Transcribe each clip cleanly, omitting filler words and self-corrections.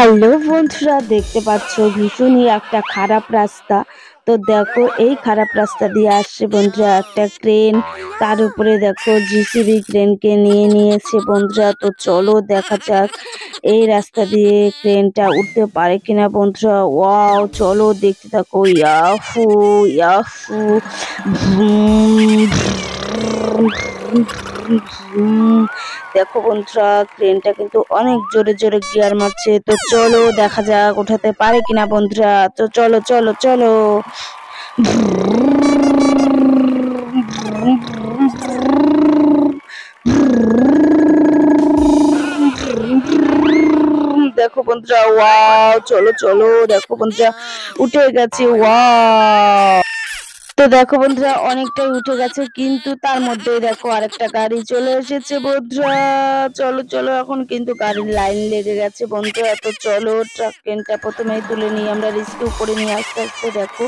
Hello বন্ধুরা, দেখতে পাচ্ছ ভীষণই একটা খারাপ রাস্তা। তো দেখো এই খারাপ রাস্তা দিয়ে আসছে বন্ধুরা একটা ক্রেন। তার উপরে দেখো জিসিবি ক্রেনকে নিয়ে নিয়েছে বন্ধুরা। তো চলো দেখা যাক এই রাস্তা দিয়ে ক্রেনটা উঠতে পারে কিনা বন্ধুরা। ওয়াও, চলো দেখতে থাকো। Yahoo Yahoo, vroom vroom vroom vroom. দেখো বন্ধুরা, ক্রেনটা কিন্তু অনেক জোরে জোরে গিয়ার মারছে। তো চলো দেখা যাক ওঠাতে পারে কিনা বন্ধুরা। তো চলো চলো চলো। দেখো বন্ধুরা, ওয়াও, চলো চলো। দেখো বন্ধুরা, উঠে গেছে। ওয়াও। তো দেখো বন্ধুরা, অনেকটাই উঠে গেছে, কিন্তু তার মধ্যে দেখো আরেকটা গাড়ি চলে এসেছে বন্ধুরা। চলো চলো, এখন কিন্তু গাড়ির লাইন লেগে গেছে বন্ধুরা। তো চলো ট্রাক ক্রেনটা প্রথমেই তুলে নিয়ে আমরা রেস্কিউ করে নিয়ে আস্তে আস্তে। দেখো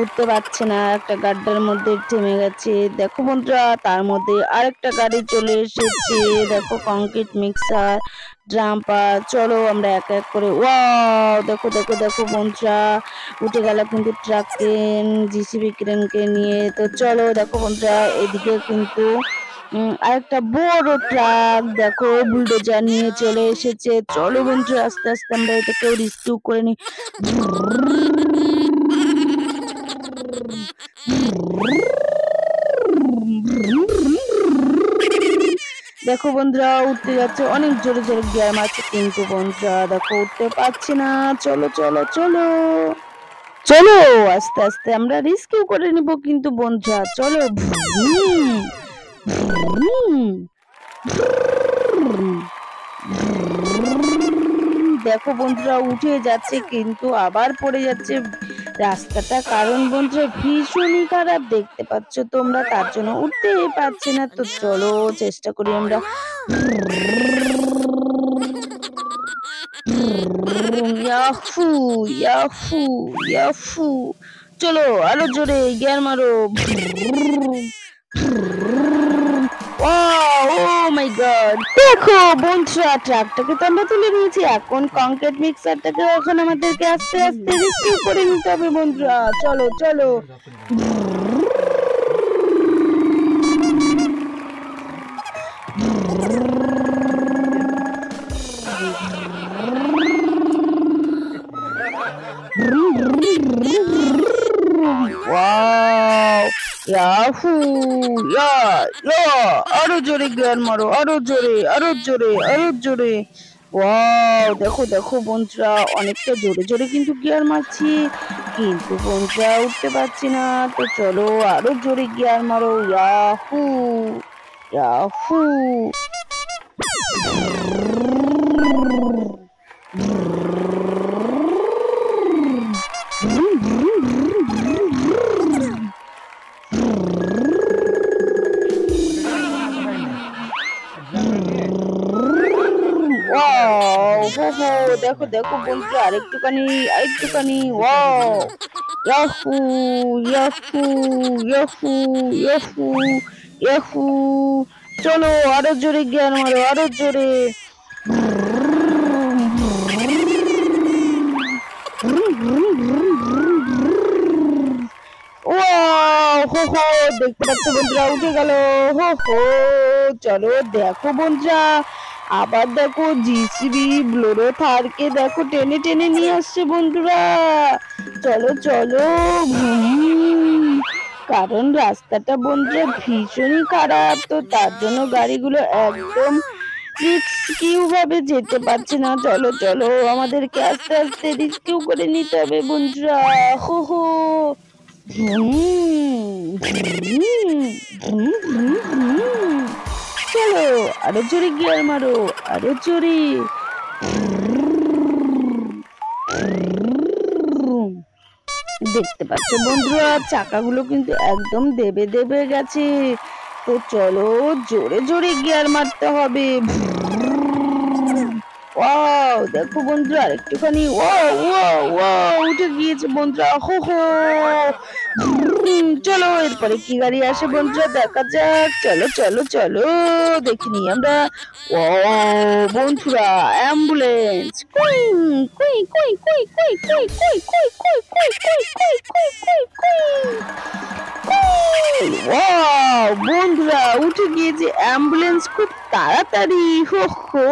উঠতে পারছে না, একটা গাড্ডার মধ্যে থেমে গেছে। দেখো বন্ধুরা, তার মধ্যে আরেকটা গাড়ি চলে এসেছে। দেখো কংক্রিট মিক্সার, ড্রাম্পার। চলো আমরা এক এক করে। ওয়াও, দেখো দেখো দেখো বন্ধুরা, উঠে গেল কিন্তু ট্রাক ক্রেন জিসিবি ক্রেনকে নিয়ে। তো চলো দেখো বন্ধুরা, এদিকে কিন্তু আরেকটা বড় ট্রাক দেখো বুলডোজার নিয়ে চলে এসেছে। চলো বন্ধুরা, আস্তে আস্তে আমরা এটাকেও রেস্কিউ করে নিই। দেখো বন্ধুরা, উঠতে যাচ্ছে, অনেক জোরে জোরে গিয়ার মারছে, কিন্তু বন্ধুরা দেখো উঠতে পারছি না। চলো চলো চলো চলো, আস্তে আস্তে আমরা রেস্কিউ করে নিব কিন্তু বন্ধুরা। চলো। Vroom, vroom, vroom, vroom. দেখো বন্ধুরা, উঠে যাচ্ছে কিন্তু আবার পড়ে যাচ্ছে রাস্তাটা। কারণ বন্ধুরা ভীষণই খারাপ, দেখতে পাচ্ছ তোমরা, তার জন্য উঠতেই পারছি না। তো চলো চেষ্টা করি আমরা। Yahoo yahoo yahoo. চলো আরো জোরে গিয়ার মারো। ও মাই গড, দেখো বন্ধুরা, ট্রাকটাকে তো আমরা তুলে নিয়েছি। এখন কংক্রিট মিক্সারটাকে এখন আমাদেরকে আস্তে আস্তে রেস্কিউ করে নিতে হবে বন্ধুরা। চলো চলো। ওয়াও, ইয়াহু ইয়া ইয়া। আরো জোরে গিয়ার মারো, আরো জোরে আরো জোরে আরো জোরে। ওয়াও, দেখো দেখো বন্ধুরা, অনেকটা জোরে জোরে কিন্তু গিয়ার মারছি, কিন্তু বন্ধুরা উঠতে পারছি না। তো চলো আরো জোরে গিয়ার মারো। Yahoo Yahoo. ওয়াও, হো হো, দেখো দেখো বন্ধুরা, আরেকটুখানি আরেকটুখানি। Wow, yahoo yahoo yahoo yahoo yahoo. চলো আরো জোরে জ্ঞান মারো, আরো জোরে। ওয়াও, হো হো, দেখতে পাচ্ছ বন্ধুরা, উঠে গেল। হো হো। চলো দেখো বন্ধুরা, আবার দেখো জিসিবি ব্লোরো থারকে দেখো টেনে টেনে নিয়ে আসছে বন্ধুরা। চলো চলো। কারণ রাস্তাটা বন্ধুরা ভীষণই খারাপ, তো তার জন্য গাড়িগুলো একদম রিস্কিউ ভাবে যেতে পারছে না। চলো চলো, আমাদেরকে আস্তে আস্তে রিস্কিউ করে নিতে হবে বন্ধুরা। হো হো। চলো আরো জোরে গিয়ার মারো, আরো জোরে। দেখতে পাচ্ছ বন্ধুরা, চাকাগুলো কিন্তু একদম দেবে দেবে গেছে। তো চলো জোরে জোরে গিয়ার মারতে হবে। ওয়াও, দেখো বন্ধুরা, আরেকটুখানি। ওয়াও ওয়াও ওয়াও, উঠে গিয়েছে বন্ধুরা। হো হো। চলো এরপরে কি গাড়ি আসে বন্ধুরা দেখা যাক। চলো চলো চলো দেখিনি আমরা। ও বন্ধুরা অ্যাম্বুলেন্স। কুই কুই কুই কুই কুই কুই কুই কুই কুই কুই কুই কুই কুই কুই কুই। ওয়াও বন্ধুরা উঠে গিয়েছে অ্যাম্বুলেন্স খুব তাড়াতাড়ি। হো হো।